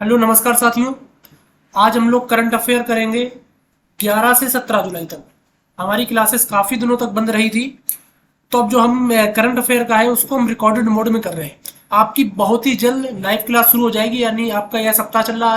Hello नमस्कार साथियों। आज हम लोग करंट अफेयर करेंगे 11 से 17 जुलाई तक। हमारी क्लासेस काफ़ी दिनों तक बंद रही थी, तो अब जो हम करंट अफेयर का है उसको हम रिकॉर्डेड मोड में कर रहे हैं। आपकी बहुत ही जल्द लाइव क्लास शुरू हो जाएगी, यानी आपका यह सप्ताह चल रहा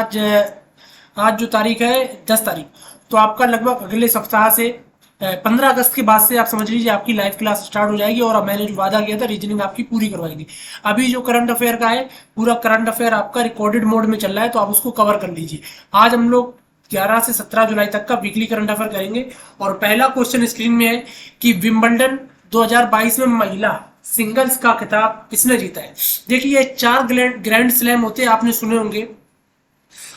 आज जो तारीख है 10 तारीख, तो आपका लगभग अगले सप्ताह से 15 अगस्त के बाद से आप समझ लीजिए आपकी लाइव क्लास स्टार्ट हो जाएगी। और अब मैंने जो वादा किया था रीजनिंग आपकी पूरी करवाएगी। अभी जो करंट अफेयर का है, पूरा करंट अफेयर आपका रिकॉर्डेड मोड में चल रहा है, तो आप उसको कवर कर लीजिए। आज हम लोग 11 से 17 जुलाई तक का वीकली करंट अफेयर करेंगे। और पहला क्वेश्चन स्क्रीन में है कि विंबलडन 2022 में महिला सिंगल्स का खिताब किसने जीता है। देखिए, ये 4 ग्रैंड स्लैम होते हैं, आपने सुने होंगे।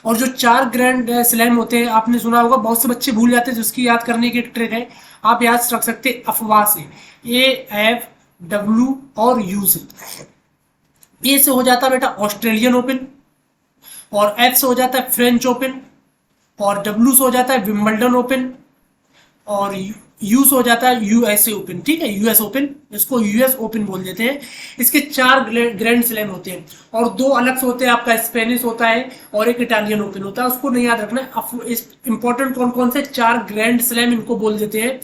और जो 4 ग्रैंड स्लैम होते हैं आपने सुना होगा, बहुत से बच्चे भूल जाते हैं, तो उसकी याद करने की एक ट्रिक है। आप याद रख सकते हैं अफवाह से, AFW और यू से। ए से हो जाता है बेटा ऑस्ट्रेलियन ओपन, और एफ से हो जाता है फ्रेंच ओपन, और डब्ल्यू से हो जाता है विंबलडन ओपन, और यू से हो जाता है यूएसए ओपन। ठीक है, यूएस ओपन, इसको यूएस ओपन बोल देते हैं। इसके 4 ग्रैंड स्लैम होते हैं, और 2 अलग से होते हैं। आपका स्पेनिश होता है और एक इटालियन ओपन होता है, उसको नहीं याद रखना है। इंपॉर्टेंट कौन कौन से 4 ग्रैंड स्लैम इनको बोल देते हैं,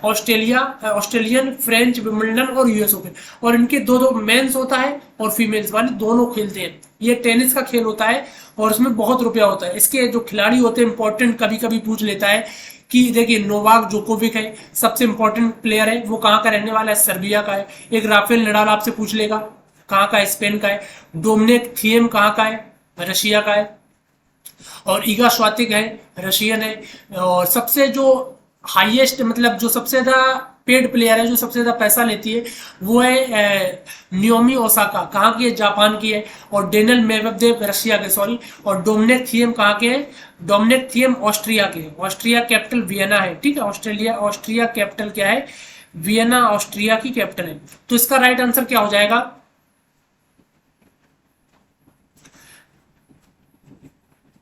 ऑस्ट्रेलियन, फ्रेंच, विंबलडन और यूएस ओपन। और इनके दो दो मेंस होता है और फीमेल्स वाले दोनों खेलते हैं। ये टेनिस का खेल होता है और इसमें बहुत रुपया होता है। इसके जो खिलाड़ी होते हैं इंपॉर्टेंट, कभी कभी पूछ लेता है कि देखिए नोवाक जोकोविक है, सबसे इंपॉर्टेंट प्लेयर है, वो कहाँ का रहने वाला है, सर्बिया का है। एक राफेल नडाल आपसे पूछ लेगा, कहाँ का है, स्पेन का है। डोमिनिक थिएम कहाँ का है, रशिया का है। और ईगा स्वातिक है, रशियन है। और सबसे जो हाईएस्ट, मतलब जो सबसे ज्यादा पेड प्लेयर है, जो सबसे ज्यादा पैसा लेती है, वो है नियोमी ओसाका, कहाँ की है, जापान की है। और डेनियल मेदवेदेव, रशिया के, सॉरी। और डोमिनिक थिएम कहाँ के हैं, डोमिनिक थिएम ऑस्ट्रिया के हैं। ऑस्ट्रिया कैपिटल वियना है। ठीक है, ऑस्ट्रेलिया, ऑस्ट्रिया कैपिटल क्या है, वियना, ऑस्ट्रिया की कैपिटल है। तो इसका राइट आंसर क्या हो जाएगा,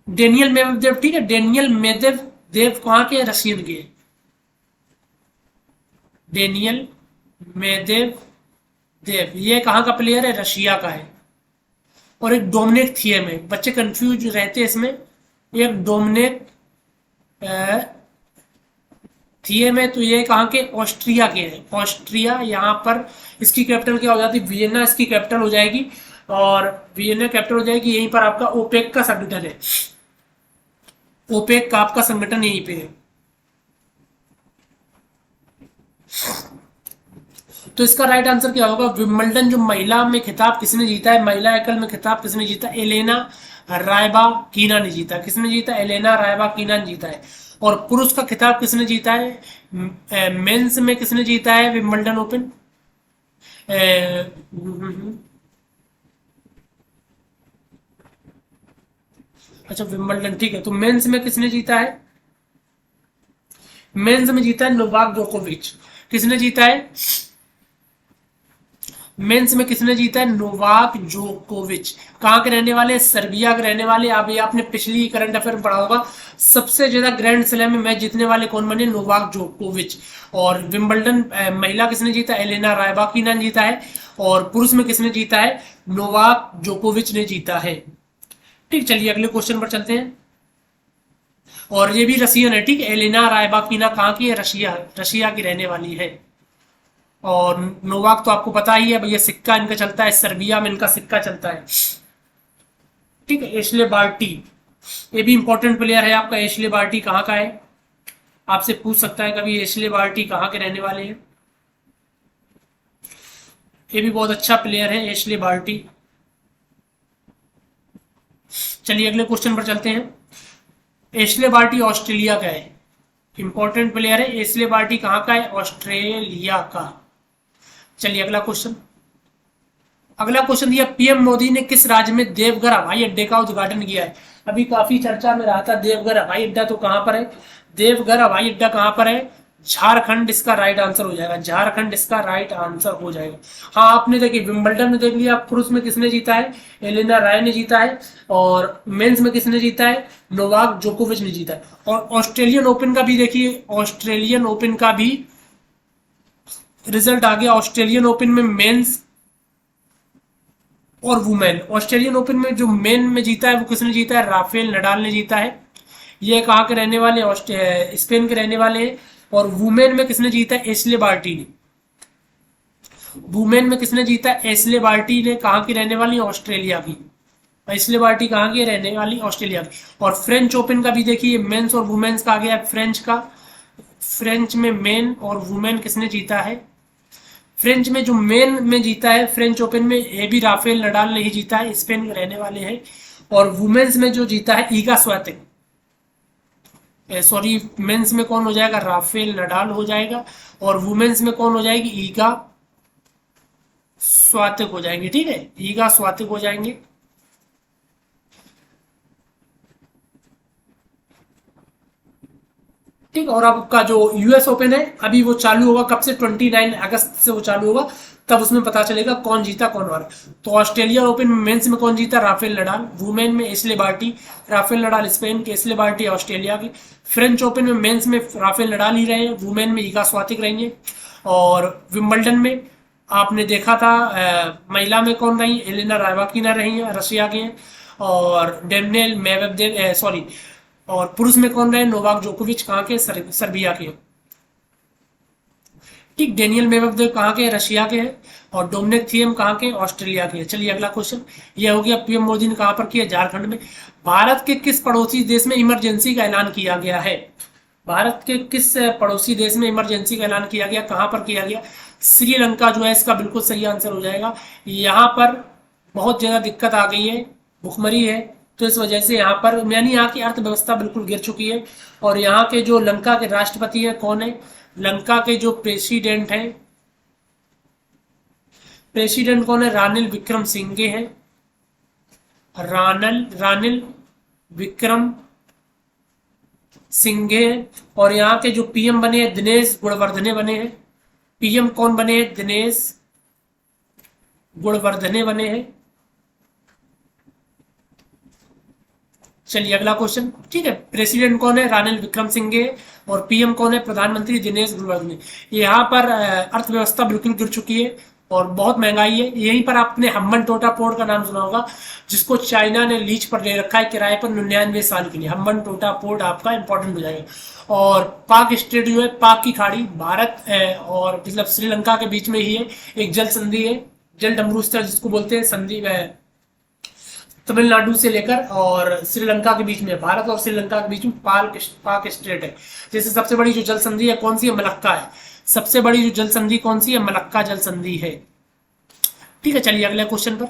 डेनियल मेदवेदेव। ठीक है, डेनियल मेदवेदेव कहाँ के, रशियन के। डेनियल मेदेव देव, ये कहाँ का प्लेयर है, रशिया का है। और एक डोमिनिक थिएम है, बच्चे कंफ्यूज रहते हैं इसमें। एक डोमिनिक थिएम है, तो ये कहाँ के, ऑस्ट्रिया के हैं। ऑस्ट्रिया, यहाँ पर इसकी कैपिटल क्या हो जाती है, वियना इसकी कैपिटल हो जाएगी। और वियना कैपिटल हो जाएगी, यहीं पर आपका ओपेक का संगठन है। ओपेक का आपका संगठन यहीं पे है। तो इसका राइट आंसर क्या होगा, विंबलडन जो महिला में खिताब किसने जीता है, महिला एकल में खिताब किसने जीता, एलेना रायबा कीना ने जीता। किसने जीता, एलेना रायबा कीना ने जीता है। और पुरुष का खिताब किसने जीता है, मेंस में किसने जीता है विंबलडन ओपन, अच्छा विंबलडन, ठीक है। तो मेंस में किसने जीता है, मेंस में जीता है नोवाक जोकोविच। किसने जीता है, मेंस में किसने जीता है, नोवाक जोकोविच। कहाँ के रहने वाले, सर्बिया के रहने वाले। अब ये आपने पिछली करंट अफेयर में पढ़ा होगा, सबसे ज्यादा ग्रैंड स्लैम में मैच जीतने वाले कौन बने, नोवाक जोकोविच। और विंबलडन महिला किसने जीता, एलेना रायबाकिना ने जीता है। और पुरुष में किसने जीता है, नोवाक जोकोविच ने जीता है। ठीक, चलिए अगले क्वेश्चन पर चलते हैं। और ये भी रशियन है। ठीक है, एलेना रायबाकिना कहाँ की है, रशिया, रशिया की रहने वाली है। और नोवाक तो आपको पता ही है भैया, सिक्का इनका चलता है, सर्बिया में इनका सिक्का चलता है। ठीक है, एशले बार्टी, ये भी इंपॉर्टेंट प्लेयर है आपका। एशले बार्टी कहाँ का है, आपसे पूछ सकता है कभी, एशले बार्टी कहाँ के रहने वाले हैं। ये भी बहुत अच्छा प्लेयर है एशले बार्टी। चलिए अगले क्वेश्चन पर चलते हैं। एशले बार्टी ऑस्ट्रेलिया का है, इंपॉर्टेंट प्लेयर है। एशले बार्टी कहाँ का है, ऑस्ट्रेलिया का। चलिए अगला क्वेश्चन। अगला क्वेश्चन दिया, पीएम मोदी ने किस राज्य में देवघर हवाई अड्डे का उद्घाटन किया है। अभी काफी चर्चा में रहा था देवघर हवाई अड्डा, तो कहां पर है, देवघर हवाई अड्डा कहां पर है, झारखंड इसका राइट आंसर हो जाएगा। झारखंड इसका राइट आंसर हो जाएगा। हाँ, आपने देखिए विंबलडन में देख लिया, पुरुष में किसने जीता है, एलिना राय ने जीता है। और मेंस में किसने जीता है, नोवाक जोकोविच ने जीता है। और ऑस्ट्रेलियन ओपन का भी देखिए, ऑस्ट्रेलियन ओपन का भी रिजल्ट आ गया। ऑस्ट्रेलियन ओपन में मेंस और वुमेन, ऑस्ट्रेलियन ओपन में जो मेन में जीता है वो किसने जीता है? राफेल नडाल ने जीता है। ये कहाँ के रहने वाले हैं? स्पेन के रहने वाले हैं। और वुमेन में किसने जीता है? एशले बार्टी ने। वुमेन में किसने जीता है? एशले बार्टी ने। कहाँ की रहने वाली? ऑस्ट्रेलिया की। एशले बार्टी कहाँ की रहने वाली? ऑस्ट्रेलिया की। और फ्रेंच ओपन का भी देखिए, मेंस और वुमेन्स का आ गया फ्रेंच का। फ्रेंच में मेन और वुमेन किसने जीता है? फ्रेंच में जो मेन में जीता है फ्रेंच ओपन में, ये भी राफेल नडाल ने ही जीता है, स्पेन के रहने वाले हैं। और वुमेन्स में जो जीता है ईगा स्वातिक, सॉरी, मेंस में कौन हो जाएगा? राफेल नडाल हो जाएगा। और वुमेन्स में कौन हो जाएगी? ईगा स्वातिक हो जाएंगे। ठीक है, ईगा स्वातिक हो जाएंगे। ठीक। और आपका जो यूएस ओपन है अभी वो चालू होगा कब से? 29 अगस्त से वो चालू होगा। तब उसमें पता चलेगा कौन जीता कौन हारा। तो ऑस्ट्रेलिया ओपन में मेंस में कौन जीता? Rafael Nadal. वुमेन में Ashleigh Barty. Rafael Nadal Spain के, एशले बार्टी ऑस्ट्रेलिया की। फ्रेंच ओपन में मेंस में राफेल नडाल ही रहे हैं, वुमेन में ईगा स्वातिक रहेंगे। और विंबलडन में आपने देखा था महिला में कौन रही? एलेना रायवाकिना रही है, रशिया की हैं। और डेनियल मेदवेदेव, सॉरी, और पुरुष में कौन रहे? नोवाक जोकोविच। कहाँ के? सर्बिया के। ठीक। डेनियल मेदवेदेव कहाँ के? रशिया के हैं। और डोमिनिक थिएम कहाँ के? ऑस्ट्रेलिया के हैं। चलिए अगला क्वेश्चन ये हो गया, पीएम मोदी ने कहाँ पर किया? झारखंड में। भारत के किस पड़ोसी देश में इमरजेंसी का ऐलान किया गया है? भारत के किस पड़ोसी देश में इमरजेंसी का ऐलान किया गया? कहाँ पर किया गया? श्रीलंका जो है इसका बिल्कुल सही आंसर हो जाएगा। यहाँ पर बहुत ज़्यादा दिक्कत आ गई है, भुखमरी है, तो इस वजह से यहाँ पर यानी यहाँ की अर्थव्यवस्था बिल्कुल गिर चुकी है। और यहाँ के जो लंका के राष्ट्रपति हैं कौन है? लंका के जो प्रेसिडेंट हैं, प्रेसिडेंट कौन है? रानिल विक्रम सिंघे हैं। रानिल विक्रम सिंघे हैं। और यहाँ के जो पीएम बने हैं दिनेश गुणवर्धने बने हैं। पीएम कौन बने हैं? दिनेश गुणवर्धने बने हैं। चलिए अगला क्वेश्चन। ठीक है, प्रेसिडेंट कौन है? रानिल विक्रम सिंघे। और पीएम कौन है? प्रधानमंत्री दिनेश गुणवर्धने। यहाँ पर अर्थव्यवस्था बिल्कुल गिर चुकी है और बहुत महंगाई है। यहीं पर आपने हम्बन टोटा पोर्ट का नाम सुना होगा, जिसको चाइना ने लीज पर ले रखा है किराए पर 99 साल के लिए। हम्बन टोटा पोर्ट आपका इंपॉर्टेंट हो जाएगा। और पाक स्ट्रेट जो है, पाक की खाड़ी, भारत और मतलब श्रीलंका के बीच में ही है, एक जल संधि है, जल डमरू स्थल जिसको बोलते हैं, संधि तमिलनाडु से लेकर और श्रीलंका के बीच में, भारत और श्रीलंका के बीच में पाक स्ट्रेट है। जैसे सबसे बड़ी जो जल संधि है कौन सी है? मलक्का है। सबसे बड़ी जो जल संधि कौन सी है? मलक्का जल संधि है। ठीक है, चलिए अगले क्वेश्चन पर।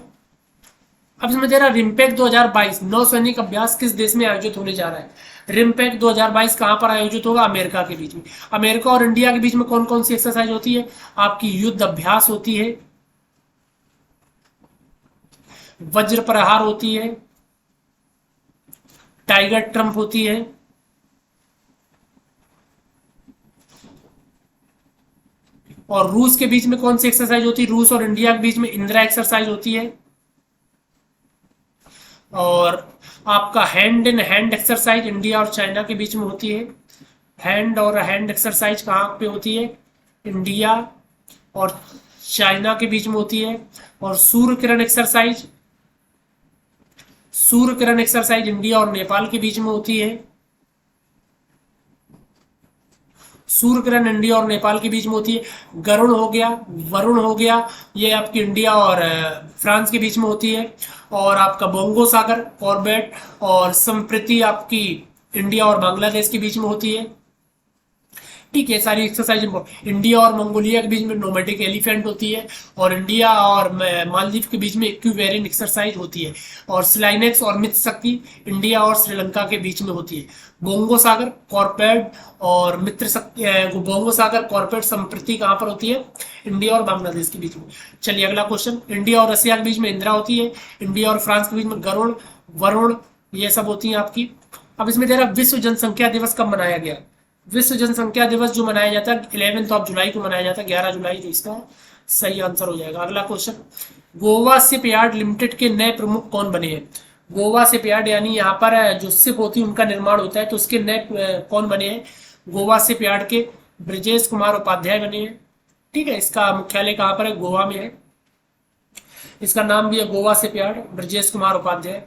अब इसमें दे रहा रिम्पैक 2022 नौसैनिक अभ्यास किस देश में आयोजित होने जा रहा है? रिम्पैक 2022 कहां पर आयोजित होगा? अमेरिका के बीच में। अमेरिका और इंडिया के बीच में कौन कौन सी एक्सरसाइज होती है? आपकी युद्ध अभ्यास होती है, वज्र प्रहार होती है, टाइगर ट्रंप होती है, और रूस के बीच में कौन सी एक्सरसाइज होती है? रूस और इंडिया के बीच में इंदिरा एक्सरसाइज होती है। और आपका hand in hand exercise India और चाइना के बीच में होती है। हैंड और हैंड एक्सरसाइज कहाँ पे होती है? इंडिया और चाइना के बीच में होती है। और सूर्य किरण एक्सरसाइज इंडिया और नेपाल के बीच में होती है। सूर्य किरण इंडिया और नेपाल के बीच में होती है। गरुण हो गया, वरुण हो गया, ये आपकी इंडिया और फ्रांस के बीच में होती है। और आपका बोंगो सागर, कॉर्बेट और संप्रति आपकी इंडिया और बांग्लादेश के बीच में होती है। ठीक है, सारी एक्सरसाइज इंडिया और मंगोलिया के बीच में नोमैटिक एलिफेंट होती है। और इंडिया और मालदीव के बीच में इक्विवेरियंट एक्सरसाइज होती है। और स्लाइनेक्स और मित्र शक्ति इंडिया और श्रीलंका के बीच में होती है। बोंगो सागर, कॉर्पेट और मित्र शक्ति, बोंगो सागर, कॉर्पेट संप्रति कहाँ पर होती है? इंडिया और बांग्लादेश के बीच में। चलिए अगला क्वेश्चन। इंडिया और रशिया के बीच में इंदिरा होती है। इंडिया और फ्रांस के बीच में गरुड़, वरुण, ये सब होती है आपकी। अब इसमें दे रहा विश्व जनसंख्या दिवस कब मनाया गया? विश्व जनसंख्या दिवस जो मनाया जाता है 11 जुलाई को मनाया जाता है, 11 जुलाई, जो इसका सही आंसर हो जाएगा। अगला क्वेश्चन। गोवा शिपयार्ड लिमिटेड के नए प्रमुख कौन बने हैं? गोवा शिपयार्ड यानी यहाँ पर जो शिप होती है उनका निर्माण होता है, तो उसके नए कौन बने हैं? गोवा शिपयार्ड के ब्रजेश कुमार उपाध्याय बने हैं। ठीक है, इसका मुख्यालय कहाँ पर है? गोवा में है। इसका नाम भी है गोवा से प्यार, ब्रजेश कुमार उपाध्याय।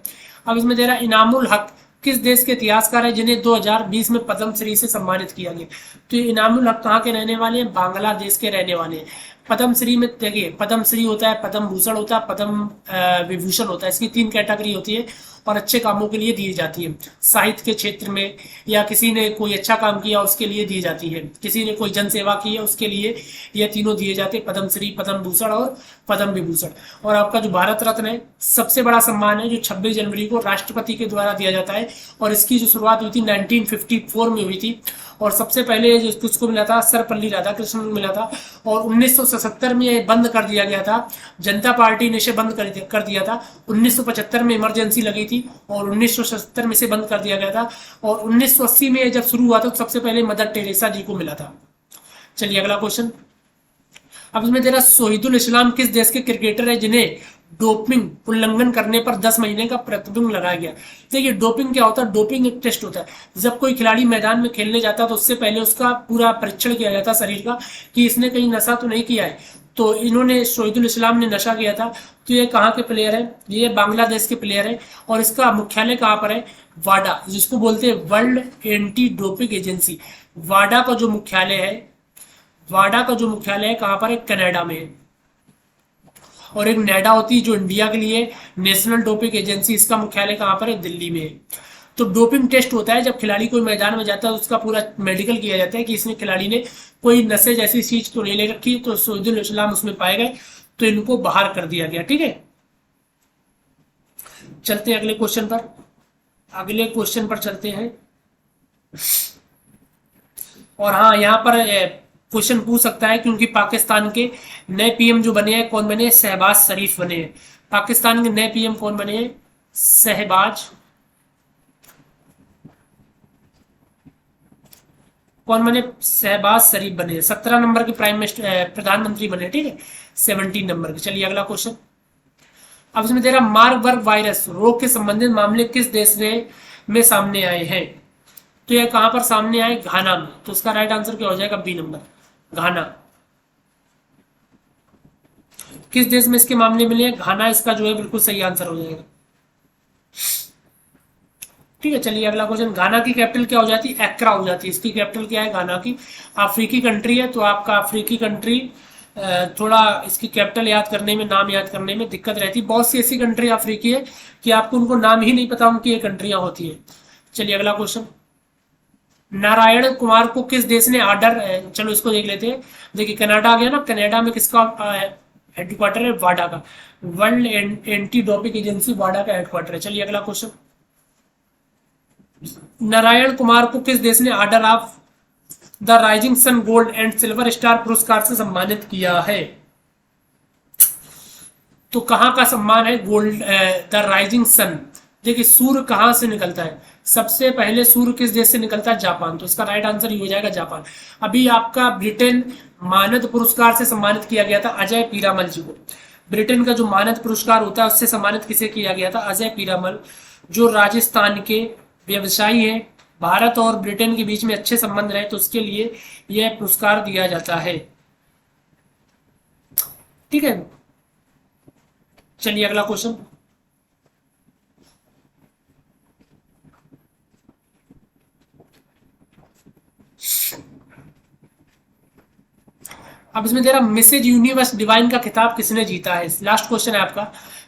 अब इसमें दे रहा है इनामुल हक किस देश के इतिहासकार है जिन्हें 2020 में पद्मश्री से सम्मानित किया गया। तो ये इनामुल हक कहाँ के रहने वाले हैं, बांग्लादेश के रहने वाले हैं। पद्मश्री में देखिए पद्मश्री होता है, पद्म भूषण होता है, पद्म विभूषण होता है, इसकी 3 कैटेगरी होती है और अच्छे कामों के लिए दी जाती है। साहित्य के क्षेत्र में या किसी ने कोई अच्छा काम किया उसके लिए दी जाती है, किसी ने कोई जन सेवा की है उसके लिए ये तीनों दिए जाते हैं, पद्मश्री, पद्म भूषण और पद्म विभूषण। और आपका जो भारत रत्न है सबसे बड़ा सम्मान है जो 26 जनवरी को राष्ट्रपति के द्वारा दिया जाता है और इसकी जो शुरुआत हुई थी 1954 में हुई थी और सबसे पहले जिसको मिला था सर्वपल्ली राधाकृष्णन को मिला था और 1977 में ये बंद कर दिया गया था, जनता पार्टी ने इसे बंद कर दिया था। 1975 में इमरजेंसी लगी थी और 1977 में इसे बंद कर दिया गया था और 1980 में जब शुरू हुआ था तो सबसे पहले मदर टेरेसा जी को मिला था। चलिए अगला क्वेश्चन। अब इसमें तेरा सोहिदुल इस्लाम किस देश के क्रिकेटर है जिन्हें डोपिंग उल्लंघन करने पर 10 महीने का प्रतिबंध लगाया गया। देखिए डोपिंग क्या होता है, डोपिंग एक टेस्ट होता है। जब कोई खिलाड़ी मैदान में खेलने जाता है तो उससे पहले उसका पूरा परीक्षण किया जाता है शरीर का कि इसने कहीं नशा तो नहीं किया है। तो इन्होंने सोहिदुल इस्लाम ने नशा किया था। तो ये कहाँ के प्लेयर है, ये बांग्लादेश के प्लेयर है और इसका मुख्यालय कहाँ पर है, वाडा, जिसको बोलते हैं वर्ल्ड एंटी डोपिंग एजेंसी। वाडा का जो मुख्यालय है, वाडा का जो मुख्यालय है कहाँ पर है, कनाडा में है। और एक नेडा होती है जो इंडिया के लिए नेशनल डोपिंग एजेंसी, इसका मुख्यालय कहाँ पर है, दिल्ली में है। तो डोपिंग टेस्ट होता है जब खिलाड़ी कोई मैदान में जाता है उसका पूरा मेडिकल किया जाता है कि इसने खिलाड़ी ने कोई नशे जैसी चीज तो नहीं ले रखी। तो सोहिदुल इस्लाम उसमें पाए गए तो इनको बाहर कर दिया गया। ठीक है, चलते हैं अगले क्वेश्चन पर। अगले क्वेश्चन पर चलते हैं और हाँ यहाँ पर क्वेश्चन पूछ सकता है क्योंकि पाकिस्तान के नए पीएम जो बने हैं कौन बने हैं, शहबाज शरीफ बने हैं। पाकिस्तान के नए पीएम कौन बने हैं, शहबाज, कौन बने, शहबाज शरीफ बने हैं। 17 नंबर के प्राइम मिनिस्टर प्रधानमंत्री बने। ठीक है, 17 नंबर के। चलिए अगला क्वेश्चन। अब इसमें तेरा मार्बर्ग वायरस रोग के संबंधित मामले किस देश में सामने आए हैं। तो यह कहां पर सामने आए, घाना में। तो इसका राइट आंसर क्या हो जाएगा, बी नंबर, घाना। किस देश में इसके मामले मिले हैं, घाना इसका जो है बिल्कुल सही आंसर हो जाएगा। ठीक है, चलिए अगला क्वेश्चन। घाना की कैपिटल क्या हो जाती है, एक्रा हो जाती है। इसकी कैपिटल क्या है, घाना की। अफ्रीकी कंट्री है तो आपका अफ्रीकी कंट्री थोड़ा इसकी कैपिटल याद करने में, नाम याद करने में दिक्कत रहती है। बहुत सी ऐसी कंट्री अफ्रीकी है कि आपको उनको नाम ही नहीं पता उनकी ये कंट्रियां होती है। चलिए अगला क्वेश्चन। नारायण कुमार को किस देश ने ऑर्डर, चलो इसको देख लेते हैं। देखिए कनाडा आ गया ना, कनाडा में किसका हेडक्वार्टर है, वाडा का। वर्ल्ड एंटी डोपिंग एजेंसी वाडा का हेडक्वार्टर है। चलिए अगला क्वेश्चन। नारायण कुमार को किस देश ने order of the rising sun gold and silver star पुरस्कार से सम्मानित किया है। तो कहां का सम्मान है, गोल्ड द राइजिंग सन। देखिए सूर्य कहां से निकलता है, सबसे पहले सूर्य किस देश से निकलता है, जापान। तो इसका राइट आंसर ये हो जाएगा जापान। अभी आपका ब्रिटेन मानद पुरस्कार से सम्मानित किया गया था अजय पीरामल जी को। ब्रिटेन का जो मानद पुरस्कार होता है उससे सम्मानित किसे किया गया था, अजय पीरामल, जो राजस्थान के व्यवसायी है। भारत और ब्रिटेन के बीच में अच्छे संबंध रहे तो उसके लिए यह पुरस्कार दिया जाता है। ठीक है, चलिए अगला क्वेश्चन। अब इसमें दे रहा मिसेज यूनिवर्स डिवाइन का खिताब किसने जीता है। लास्ट क्वेश्चन है आपका,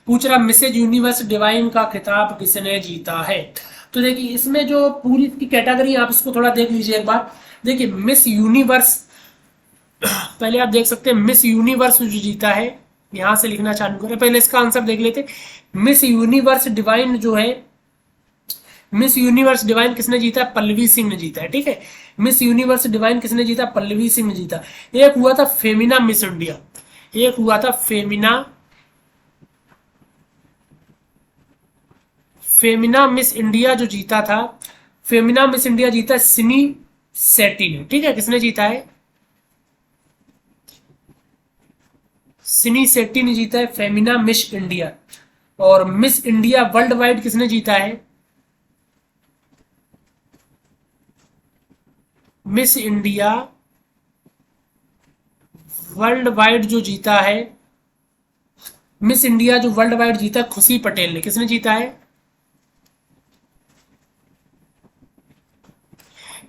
पूछ रहा मिसेज यूनिवर्स डिवाइन का खिताब किसने जीता है। तो देखिए इसमें जो पूरी की कैटेगरी आप इसको थोड़ा देख लीजिए एक बार। देखिए मिस यूनिवर्स, पहले आप देख सकते हैं मिस यूनिवर्स जो जीता है, यहां से लिखना चालू करें। पहले इसका आंसर देख लेते। मिस यूनिवर्स डिवाइन जो है, मिस यूनिवर्स डिवाइन किसने जीता, पल्लवी सिंह ने जीता है। ठीक है, मिस यूनिवर्स डिवाइन किसने जीता, पल्लवी सिंह ने जीता। एक हुआ था फेमिना मिस इंडिया, एक हुआ था फेमिना मिस इंडिया जो जीता था, फेमिना मिस इंडिया जीता सिनी सेट्टी ने। ठीक है, किसने जीता है, सिनी सेट्टी ने जीता है फेमिना मिस इंडिया। और मिस इंडिया वर्ल्ड वाइड किसने जीता है, मिस इंडिया वर्ल्ड वाइड जो जीता है मिस इंडिया जो वर्ल्ड वाइड जीता खुशी पटेल ने, किसने जीता है?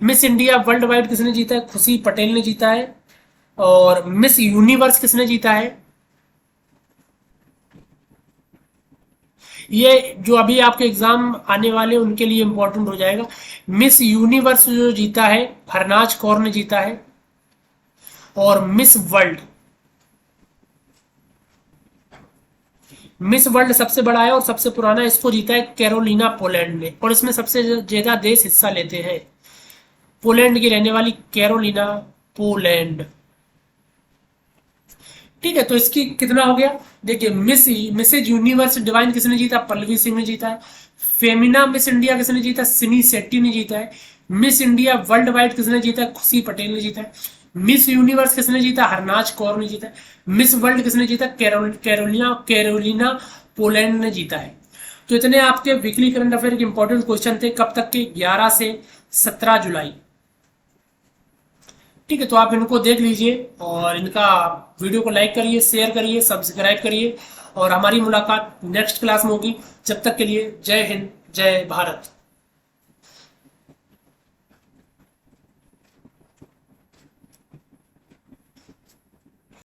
मिस इंडिया वर्ल्ड वाइड किसने जीता है? खुशी पटेल ने जीता है। और मिस यूनिवर्स किसने जीता है? ये जो अभी आपके एग्जाम आने वाले उनके लिए इंपॉर्टेंट हो जाएगा। मिस यूनिवर्स जो जीता है हरनाज कौर ने जीता है। और मिस वर्ल्ड सबसे बड़ा है और सबसे पुराना, इसको जीता है कैरोलिना पोलैंड ने, और इसमें सबसे ज्यादा देश हिस्सा लेते हैं। पोलैंड की रहने वाली कैरोलिना पोलैंड। ठीक है, तो इसकी कितना हो गया? देखिए, मिसेज यूनिवर्स डिवाइन किसने जीता? पल्लवी सिंह ने जीता है। फेमिना मिस इंडिया किसने जीता? सिनी शेट्टी ने जीता है। मिस इंडिया वर्ल्ड वाइड किसने जीता है? खुशी पटेल ने जीता है। मिस यूनिवर्स किसने जीता? हरनाज कौर ने जीता है। मिस वर्ल्ड किसने जीता? कैरोलिना पोलैंड ने जीता है। तो इतने आपके वीकली करंट अफेयर के इंपॉर्टेंट क्वेश्चन थे, कब तक के? 11 से 17 जुलाई। ठीक है, तो आप इनको देख लीजिए और इनका वीडियो को लाइक करिए, शेयर करिए, सब्सक्राइब करिए, और हमारी मुलाकात नेक्स्ट क्लास में होगी। जब तक के लिए जय हिंद, जय भारत।